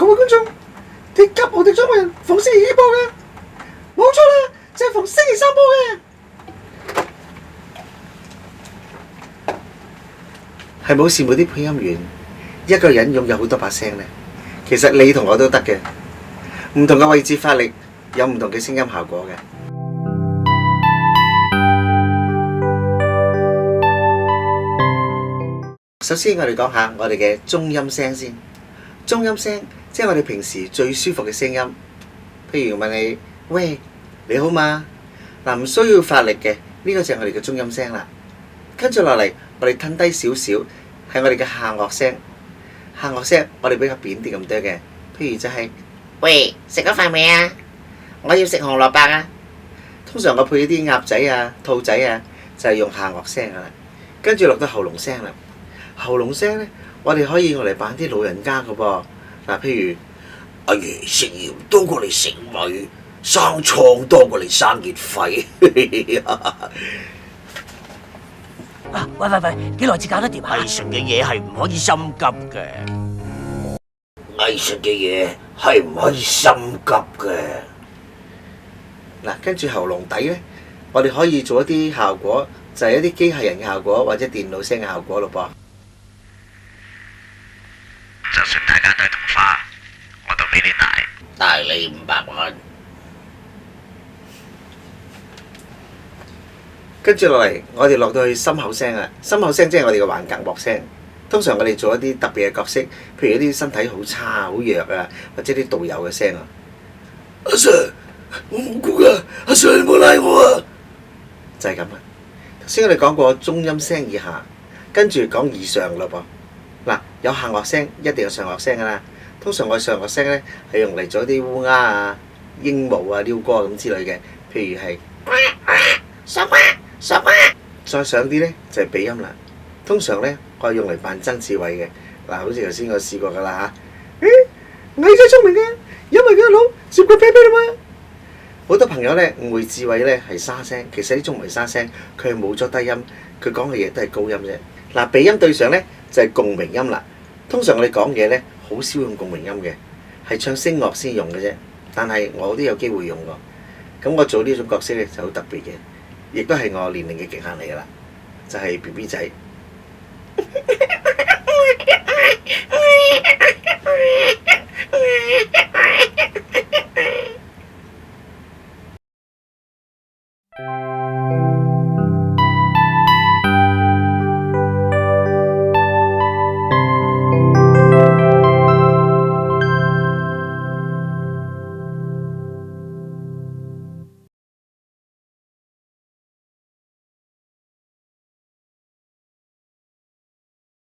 位觀眾，鐵甲無敵掌門人逢星期幾播嘅？冇錯啦，就係逢星期三播嘅。係冇羨慕啲配音員一個人擁有好多把聲呢？其實你同我都得嘅，唔同嘅位置發力有唔同嘅聲音效果嘅。首先我哋講下我哋嘅中音聲先。中音聲即係我哋平時最舒服嘅聲音。譬如問你，喂，你好嘛？嗱，唔需要發力嘅，呢個就係我哋嘅中音聲啦。跟住落嚟，我哋褪低少少，係我哋嘅下顎聲。下顎聲我哋比較扁啲咁多嘅。譬如就係，喂，食咗飯未啊？我要食紅蘿蔔啊！通常我配啲鴨仔啊、兔仔啊，就係用下顎聲噶啦。跟住落到喉嚨聲啦。喉嚨聲咧，我哋可以用嚟扮啲老人家噶噃。嗱，譬如阿爺食鹽多過你食米，生瘡多過你生熱肺。啊！喂，幾耐至搞得掂啊？藝術嘅嘢係唔可以心急嘅。藝術嘅嘢係唔可以心急嘅。嗱，跟住喉嚨底咧，我哋可以做一啲效果，就係一啲機械人嘅效果或者電腦聲嘅效果咯噃。就算大家都係同花，我都俾你大。大你500蚊。跟住落嚟，我哋落到去心口聲啊！心口聲即係我哋嘅橫膈膜聲。通常我哋做一啲特別嘅角色，譬如一啲身體好差、好弱啊，或者啲導遊嘅聲啊。阿 Sir， 我冇估噶，阿 Sir 你冇拉我啊！就係咁啦。頭先我哋講過中音聲以下，跟住講以上嘞噃。嗱，有下顎聲，一定有上顎聲噶啦。通常我哋上顎聲咧係用嚟做啲烏鴉啊、鸚鵡啊、鷯哥咁之類嘅，譬如係再上啲咧就係鼻音啦。通常咧我係用嚟扮曾志偉嘅。嗱，好似頭先我試過噶啦嚇。我真係聰明嘅，因為佢個腦接個啤啤啦嘛。好多朋友咧誤會志偉咧係沙聲，其實呢種唔係沙聲，佢係冇咗低音，佢講嘅嘢都係高音啫。嗱，鼻音對上咧就係共鳴音啦。通常我哋講嘢咧好少用共鳴音嘅，係唱聲樂先用嘅啫。但係我都有機會用過。咁我做呢種角色咧就好特別嘅，亦都係我年齡嘅極限嚟噶啦，就係 BB 仔。